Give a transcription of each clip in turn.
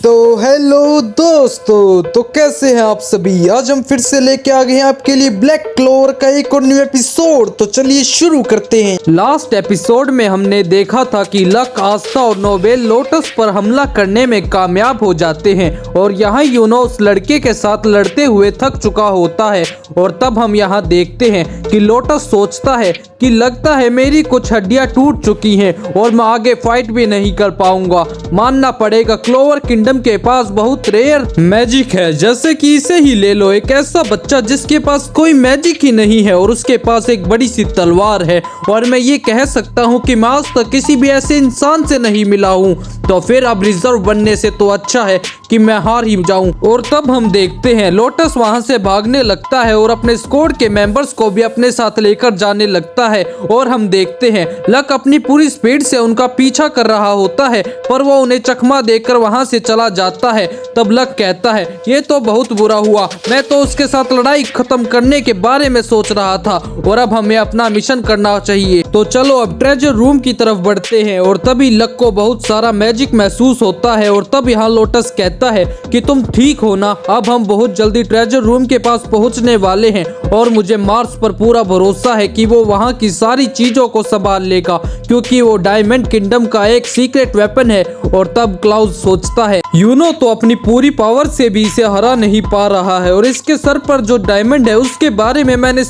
तो हेलो दोस्तों, तो कैसे हैं आप सभी। आज हम फिर से लेके आ गए हैं आपके लिए ब्लैक क्लोवर का एक और न्यू एपिसोड। तो चलिए शुरू करते हैं। लास्ट एपिसोड में हमने देखा था कि लक, आस्था और नोबेल लोटस पर हमला करने में कामयाब हो जाते हैं और यहाँ यूनो उस लड़के के साथ लड़ते हुए थक चुका होता है। और तब हम यहाँ देखते हैं कि लोटस सोचता है कि लगता है मेरी कुछ हड्डियां टूट चुकी हैं और मैं आगे फाइट भी नहीं कर पाऊंगा। मानना पड़ेगा क्लोवर किंगडम के पास बहुत रेयर मैजिक है, जैसे कि इसे ही ले लो, एक ऐसा बच्चा जिसके पास कोई मैजिक ही नहीं है और उसके पास एक बड़ी सी तलवार है। और मैं ये कह सकता हूँ कि मैं आज तक किसी भी ऐसे इंसान से नहीं मिला हूँ, तो फिर अब रिजर्व बनने से तो अच्छा है कि मैं हार ही जाऊं। और तब हम देखते हैं लोटस वहां से भागने लगता है और अपने स्क्वाड के मेंबर्स को भी अपने साथ लेकर जाने लगता है। और हम देखते हैं लक अपनी पूरी स्पीड से उनका पीछा कर रहा होता है, पर वो उन्हें चकमा देकर वहां से चला जाता है। तब लक कहता है ये तो बहुत बुरा हुआ, मैं तो उसके साथ लड़ाई खत्म करने के बारे में सोच रहा था और अब हमें अपना मिशन करना चाहिए। तो चलो अब ट्रेजर रूम की तरफ बढ़ते हैं। और तभी लक को बहुत सारा मैजिक महसूस होता है और तब यहाँ लोटस कहता है कि तुम ठीक हो ना, अब हम बहुत जल्दी ट्रेजर रूम के पास पहुंचने वाले हैं और मुझे मार्स पर पूरा भरोसा है कि वो वहां की सारी चीजों को संभाल लेगा, क्योंकि वो डायमंड किंगडम का एक सीक्रेट वेपन है। और तब क्लाउड सोचता है यूनो तो अपनी पूरी पावर से भी इसे हरा नहीं पा रहा है और इसके सर पर जो डायमंड है उसके बारे में मैंने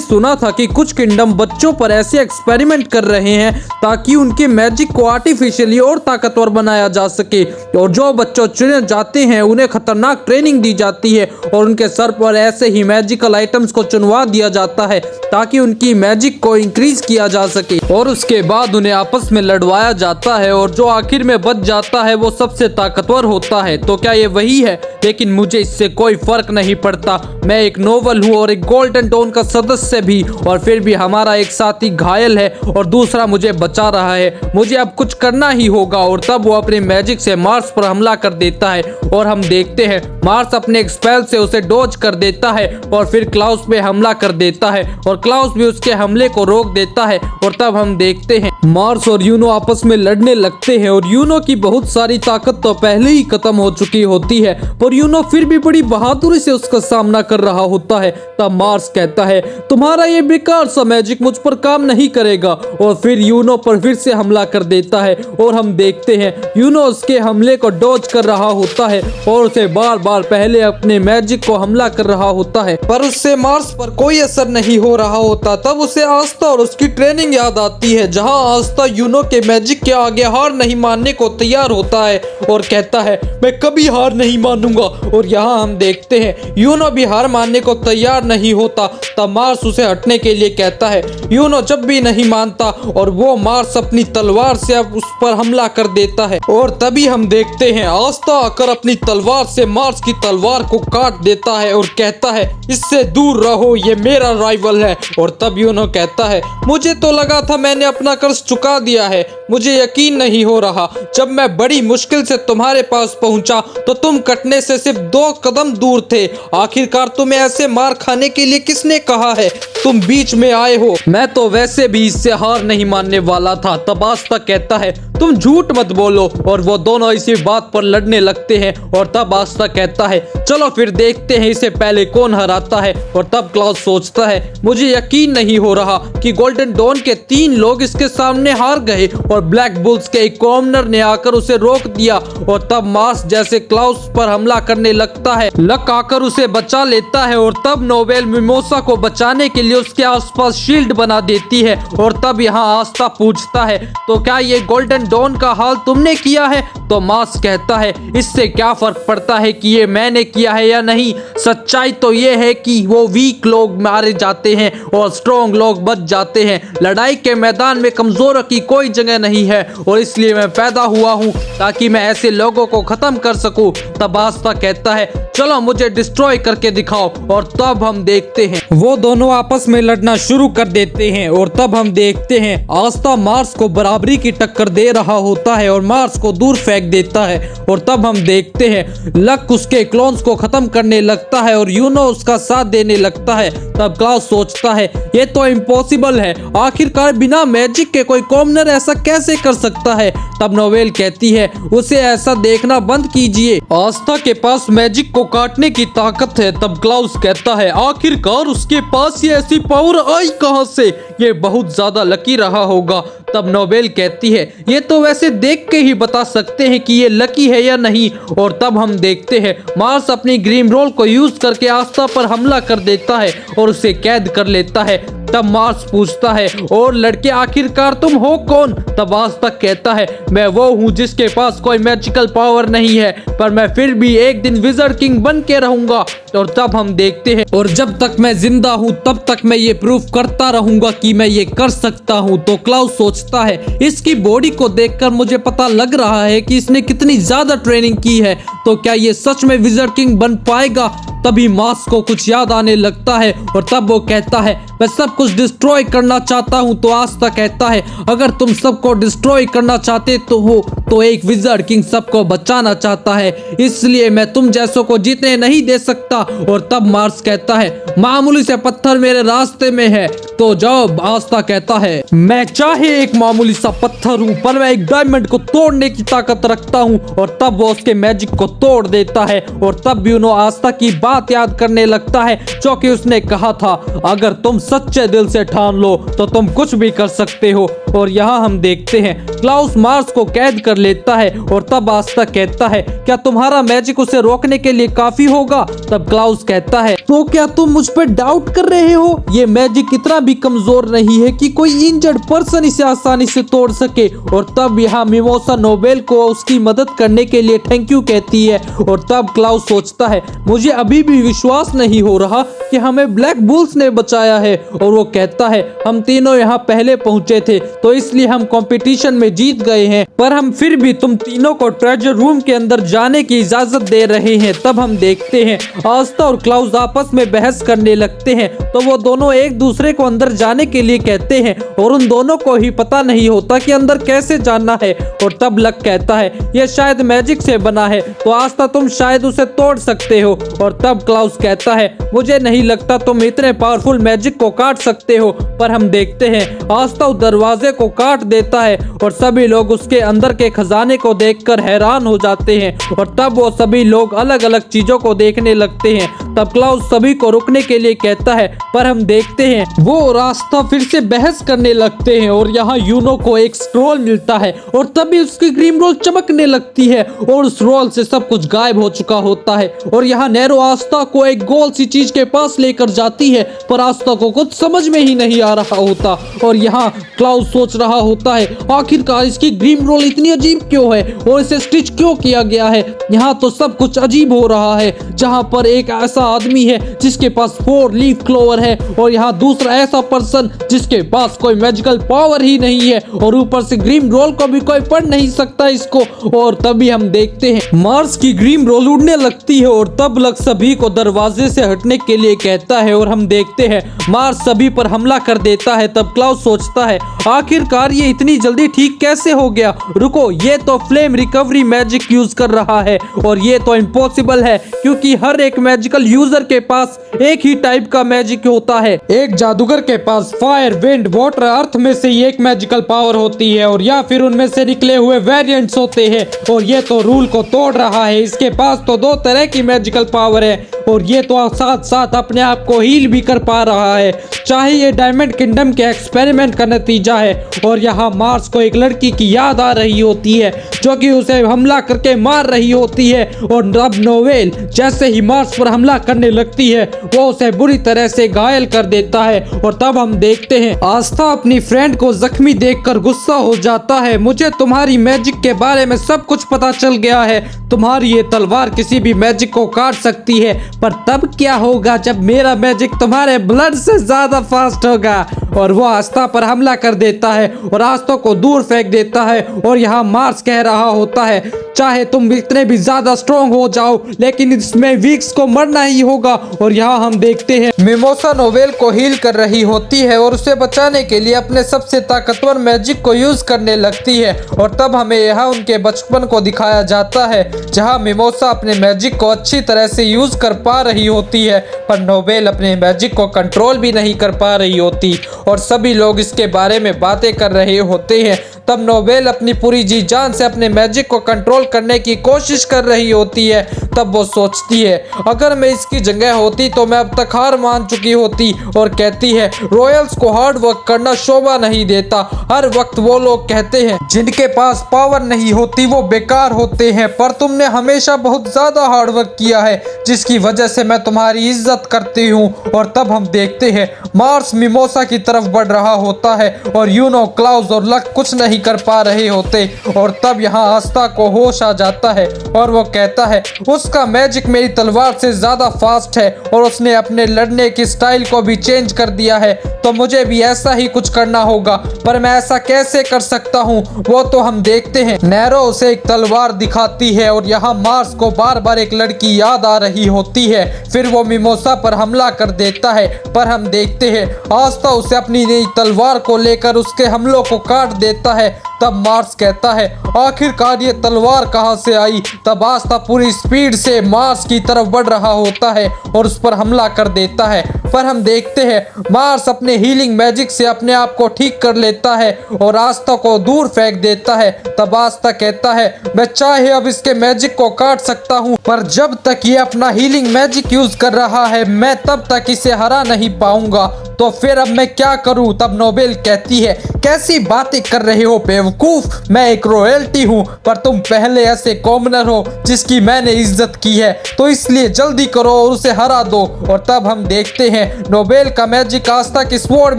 सुना था कि कुछ किंगडम बच्चों पर ऐसे एक्सपेरिमेंट कर रहे हैं ताकि उनके मैजिक को आर्टिफिशियली और ताकतवर बनाया जा सके। और जो बच्चों चुने जाते हैं उन्हें खतरनाक ट्रेनिंग दी जाती है और उनके सर पर ऐसे ही मैजिकल आइटम्स को चुनवा दिया जाता है ताकि उनकी मैजिक को इंक्रीज किया जा सके। और उसके बाद उन्हें आपस में लड़वाया जाता है और जो आखिर में बच जाता है वो सबसे ताकतवर होता है। तो क्या ये वही है? लेकिन मुझे इससे कोई फर्क नहीं पड़ता, मैं एक नोबल हूँ और एक गोल्डन डॉन का सदस्य भी, और फिर भी हमारा एक साथी घायल है और दूसरा मुझे बचा रहा है, मुझे अब कुछ करना ही होगा। और तब वो अपने मैजिक से मार्स पर हमला कर देता है और हम देखते हैं मार्स अपने एक स्पेल से उसे डॉज कर देता है और फिर क्लाउस पे हमला कर देता है और क्लाउस भी उसके हमले को रोक देता है। और तब हम देखते हैं मार्स और यूनो आपस में लड़ने लगते हैं और यूनो की बहुत सारी ताकत तो पहले ही खत्म हो चुकी होती है, पर यूनो फिर भी बड़ी बहादुरी से उसका सामना कर रहा होता है। तब मार्स कहता है तुम्हारा ये बेकार सा मैजिक मुझ पर काम नहीं करेगा और फिर यूनो पर फिर से हमला कर देता है। और हम देखते हैं यूनो उसके हमले को डॉज कर रहा होता है और उसे बार बार पहले अपने मैजिक को हमला कर रहा होता है, पर उससे मार्स पर कोई असर नहीं हो रहा होता। तब उसे आस्था और उसकी ट्रेनिंग याद आती है, जहां आस्था यूनो के मैजिक के आगे हार नहीं मानने को तैयार होता है और कहता है मैं कभी हार नहीं मानूंगा। और यहाँ हम देखते हैं यूनो भी हार मानने को तैयार नहीं होता। तब मार्स उसे हटने के लिए कहता है, यूनो जब भी नहीं मानता और वो मार्स अपनी तलवार से अब उस पर हमला कर देता है। और तभी हम देखते हैं आस्था आकर अपनी तलवार से मार्स की तलवार को काट देता है और कहता है इससे दूर रहो, ये मेरा राइवल है। और तब यूनो कहता है मुझे तो लगा था मैंने अपना कर्ज चुका दिया है, मुझे यकीन नहीं हो रहा, जब मैं बड़ी मुश्किल से तुम्हारे पास पहुंचा तो तुम कटने से सिर्फ 2 कदम दूर थे। आखिरकार तुम्हें ऐसे मार खाने के लिए किसने कहा है, तुम बीच में आए हो, मैं तो वैसे भी इससे हार नहीं मानने वाला था। तब आस्था कहता है तुम झूठ मत बोलो और वो दोनों इसी बात पर लड़ने लगते हैं। और तब आस्था कहता है चलो फिर देखते हैं इसे पहले कौन हराता है। और तब क्लाउड सोचता है मुझे यकीन नहीं हो रहा कि गोल्डन डॉन के 3 लोग इसके सामने हार गए और ब्लैक बुल्स के एक कॉमनर ने आकर उसे रोक दिया। और तब मार्स जैसे क्लाउड पर हमला करने लगता है, लक आकर उसे बचा लेता है और तब नोबेल मिमोसा को बचाने के लिए उसके आसपास शील्ड बना देती है। और तब यहाँ आस्था पूछता है तो क्या ये गोल्डन डॉन का हाल तुमने किया है? तो मार्स कहता है इससे क्या फर्क पड़ता है कि ये मैंने किया है या नहीं, सच्चाई तो ये है कि वो वीक लोग मारे जाते हैं और स्ट्रॉन्ग लोग बच जाते हैं। लड़ाई के मैदान में कमजोरों की कोई जगह नहीं है और इसलिए मैं पैदा हुआ हूँ ताकि मैं ऐसे लोगों को खत्म कर सकूं। तब आस्था कहता है चलो मुझे डिस्ट्रॉय करके दिखाओ। और तब हम देखते हैं वो दोनों आपस आपस में लड़ना शुरू कर देते हैं और तब हम देखते हैं आस्था मार्स को बराबरी की टक्कर दे रहा होता है और मार्स को दूर फेंक देता है। और तब हम देखते हैं लक उसके क्लोन्स को खत्म करने लगता है और यूनो उसका साथ देने लगता है। तब क्लाउस सोचता है ये तो इम्पॉसिबल है, आखिरकार बिना मैजिक के कोई कॉमनर ऐसा कैसे कर सकता है। तब नोवेल कहती है उसे ऐसा देखना बंद कीजिए, आस्था के पास मैजिक को काटने की ताकत है। तब क्लाउस कहता है आखिरकार उसके पास ये ऐसी पावर आई कहां से, ये बहुत ज्यादा लकी रहा होगा। तब नोवेल कहती है ये तो वैसे देख के ही बता सकते हैं कि ये लकी है या नहीं। और तब हम देखते हैं मार्स अपनी ग्रीम रोल को यूज करके आस्था पर हमला कर देता है और उसे कैद कर लेता है। तब मार्स पूछता है और लड़के आखिरकार तुम हो कौन। तब आस्था कहता है मैं वो हूँ जिसके पास कोई मैजिकल पावर नहीं है, पर मैं फिर भी एक दिन विज़र्ड किंग बन के रहूंगा। और तब हम देखते हैं और जब तक मैं जिंदा हूँ तब तक मैं ये प्रूफ करता रहूंगा कि मैं ये कर सकता हूँ। तो क्लाउस सोचता है इसकी बॉडी को देखकर मुझे पता लग रहा है कि इसने कितनी ज्यादा ट्रेनिंग की है, तो क्या ये सच में विज़र्ड किंग बन पाएगा। तभी मार्स को कुछ याद आने लगता है और तब वो कहता है मैं सब कुछ डिस्ट्रॉय करना चाहता हूँ। तो आस्था कहता है अगर तुम सबको डिस्ट्रॉय करना चाहते तो एक विज़र्ड किंग सबको बचाना चाहता है, इसलिए मैं तुम जैसों को जीतने नहीं दे सकता। और तब मार्स कहता है मामूली से पत्थर मेरे रास्ते में है तो जाओ। आस्था कहता है मैं चाहे एक मामूली सा पत्थर हूँ पर मैं एक डायमंड को तोड़ने की ताकत रखता हूँ। और तब वो उसके मैजिक को तोड़ देता है और तब यूनो आस्था की बात याद करने लगता है जो कि उसने कहा था अगर तुम सच्चे दिल से ठान लो तो तुम कुछ भी कर सकते हो। और यहाँ हम देखते हैं क्लाउस मार्स को कैद कर लेता है और तब आस्था कहता है क्या तुम्हारा मैजिक उसे रोकने के लिए काफी होगा। तब क्लाउस कहता है तो क्या तुम मुझ पर डाउट कर रहे हो, ये मैजिक इतना भी कमजोर नहीं है कि कोई इंजर्ड पर्सन इसे आसानी से तोड़ सके। और तब यहाँ मिमोसा नोवेल को उसकी मदद करने के लिए थैंक यू कहती है। और तब क्लाउस सोचता है मुझे अभी भी विश्वास नहीं हो रहा कि हमें ब्लैक बुल्स ने बचाया है। और वो कहता है हम तीनों यहाँ पहले पहुंचे थे तो इसलिए हम कंपटीशन में जीत गए हैं, पर हम फिर भी तुम तीनों को ट्रेजर रूम के अंदर जाने की इजाजत दे रहे हैं। तब हम देखते हैं आस्था और क्लाउस आपस में बहस करने लगते हैं तो वो दोनों एक दूसरे को अंदर जाने के लिए कहते हैं और उन दोनों को ही पता नहीं होता कि अंदर कैसे जाना है। और तब लक कहता है ये शायद मैजिक से बना है तो आस्था तुम शायद उसे तोड़ सकते हो। और तब क्लाउस कहता है मुझे नहीं लगता तुम इतने पावरफुल मैजिक को काट सकते हो। पर हम देखते हैं आस्था उस दरवाजे को काट देता है और सभी लोग उसके अंदर के खजाने को देखकर हैरान हो जाते हैं। और तब वो सभी लोग अलग अलग चीजों को देखने लगते हैं। तब क्लाउस सभी को रुकने के लिए कहता है पर हम देखते हैं वो रास्ता फिर से बहस करने लगते हैं और यहाँ यूनो को एक स्क्रॉल मिलता है और तभी उसकी ग्रीम रोल चमकने लगती है और उस रोल से सब कुछ गायब हो चुका होता है। और यहाँ नैरो आस्था को एक गोल सी चीज के पास लेकर जाती है पर आस्था को कुछ समझ में ही नहीं आ रहा होता। और यहाँ क्लाउस सोच रहा होता है आखिरकार इसकी ग्रीम रोल इतनी अजीब क्यों है और इसे स्टिच क्यों किया गया है। यहाँ तो सब कुछ अजीब हो रहा है, जहाँ पर एक ऐसा आदमी है जिसके पास 4 लीफ क्लोवर है और यहाँ दूसरा ऐसा पर्सन जिसके पास कोई मैजिकल पावर ही नहीं है और ऊपर से ग्रीम रोल को भी कोई पढ़ नहीं सकता इसको। और तभी हम देखते हैं मार्स की ग्रीम रोल उड़ने लगती है और तब लक सभी को दरवाजे से हटने के लिए कहता है और हम देखते हैं मार्स सभी पर हमला कर देता है। तब क्लाउस सोचता है आखिरकार ये इतनी जल्दी ठीक कैसे हो गया, रुको ये तो फ्लेम रिकवरी मैजिक यूज कर रहा है और ये तो इम्पॉसिबल है क्योंकि हर एक मैजिकल यूजर के पास एक ही टाइप का मैजिक होता है। एक जादूगर के पास फायर, विंड, वाटर, अर्थ में से एक मैजिकल पावर होती है और या फिर उनमें से निकले हुए वेरिएंट्स होते हैं। और ये तो रूल को तोड़ रहा है, इसके पास तो 2 तरह की मैजिकल पावर है और ये तो साथ साथ अपने आप को हील भी कर पा रहा है, चाहे ये डायमंड किंगडम के एक्सपेरिमेंट का नतीजा है। और यहाँ मार्स को एक लड़की की याद आ रही होती है जो कि उसे हमला करके मार रही होती है और अब नोवेल जैसे ही मार्स पर हमला करने लगती है वो उसे बुरी तरह से घायल कर देता है। और तब हम देखते हैं आस्था अपनी फ्रेंड को जख्मी देखकर गुस्सा हो जाता है, मुझे तुम्हारी मैजिक के बारे में सब कुछ पता चल गया है, तुम्हारी ये तलवार किसी भी मैजिक को काट सकती है, पर तब क्या होगा जब मेरा मैजिक तुम्हारे ब्लड से ज्यादा फास्ट होगा। और वो आस्था पर हमला कर देता है और आस्था को दूर फेंक देता है। और यहाँ मार्स कह रहा होता है, चाहे तुम इतने भी ज्यादा स्ट्रॉन्ग हो जाओ लेकिन इसमें वीक्स को मरना ही होगा। और यहाँ हम देखते हैं मिमोसा नोवेल को हील कर रही होती है और उसे बचाने के लिए अपने सबसे ताकतवर मैजिक को यूज करने लगती है। और तब हमें यहाँ उनके बचपन को दिखाया जाता है जहाँ मिमोसा अपने मैजिक को अच्छी तरह से यूज कर पा रही होती है, पर नोवेल अपने मैजिक को कंट्रोल भी नहीं कर पा रही होती और सभी लोग इसके बारे में बातें कर रहे होते हैं। तब नोवेल अपनी पूरी जी जान से अपने मैजिक को कंट्रोल करने की कोशिश कर रही होती है। तब वो सोचती है, अगर मैं इसकी जगह होती तो मैं अब तक हार मान चुकी होती। और कहती है, रॉयल्स को हार्ड वर्क करना शोभा नहीं देता। हर वक्त वो लोग कहते हैं जिनके पास पावर नहीं होती वो बेकार होते हैं, पर तुमने हमेशा बहुत ज्यादा हार्ड वर्क किया है जिसकी वजह से मैं तुम्हारी इज्जत करती हूँ। और तब हम देखते हैं मार्स मिमोसा की तरफ बढ़ रहा होता है और यूनो, क्लाउस और लक कुछ नहीं कर पा रहे होते। और तब यहाँ आस्था को होश आ जाता है और वो कहता है उसका मैजिक मेरी तलवार से ज्यादा फास्ट है और उसने अपने लड़ने की स्टाइल को भी चेंज कर दिया है, तो मुझे भी ऐसा ही कुछ करना होगा। पर मैं ऐसा कैसे कर सकता हूँ? वो तो हम देखते हैं नैरो उसे एक तलवार दिखाती है और यहाँ मार्स को बार बार एक लड़की याद आ रही होती है। फिर वो मिमोसा पर हमला कर देता है, पर हम देखते हैं आस्था उसे अपनी नई तलवार को लेकर उसके हमलों को काट देता है। तब मार्स कहता है, आखिरकार ये तलवार कहाँ से आई? तब आस्था पूरी स्पीड से मार्स की तरफ बढ़ रहा होता है और उस पर हमला कर देता है। पर हम देखते हैं मार्स अपने हीलिंग मैजिक से अपने आप को ठीक कर लेता है और आस्था को दूर फेंक देता है। तब आस्था कहता है, मैं चाहे अब इसके मैजिक को काट सकता हूँ, पर जब तक ये अपना हीलिंग मैजिक यूज कर रहा है मैं तब तक इसे हरा नहीं पाऊंगा, तो फिर अब मैं क्या करूं? तब नोवेल कहती है, कैसी बातें कर रहे हो बेवकूफ, मैं एक रॉयल्टी हूँ, पर तुम पहले ऐसे कॉमनर हो जिसकी मैंने इज्जत की है, तो इसलिए जल्दी करो और उसे हरा दो। और तब हम देखते हैं नोवेल का मैजिक आस्था की स्वॉर्ड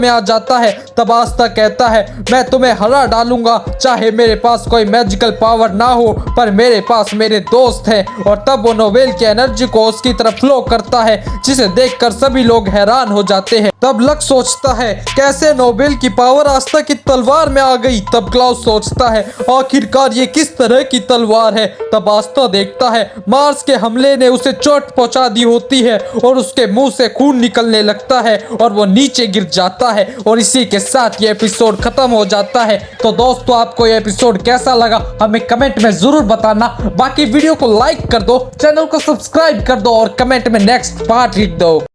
में आ जाता है। तब आस्था कहता है, मैं तुम्हें हरा डालूंगा, चाहे मेरे पास कोई मैजिकल पावर ना हो, पर मेरे पास मेरे दोस्त हैं। और तब वो नोवेल की एनर्जी को उसकी तरफ फ्लो करता है जिसे देखकर सभी लोग हैरान हो जाते हैं। तब लक सोचता है, कैसे नोवेल की पावर आस्था की तलवार में आ गई? तब क्लाउस सोचता है, आखिरकार ये किस तरह की तलवार है? तब आस्था देखता है मार्स के हमले ने उसे चोट पहुंचा दी होती है और उसके मुंह से खून निकलने लगता है और वो नीचे गिर जाता है। और इसी के साथ ये एपिसोड खत्म हो जाता है। तो दोस्तों, आपको ये एपिसोड कैसा लगा हमें कमेंट में जरूर बताना। बाकी वीडियो को लाइक कर दो, चैनल को सब्सक्राइब कर दो और कमेंट में नेक्स्ट पार्ट लिख दो।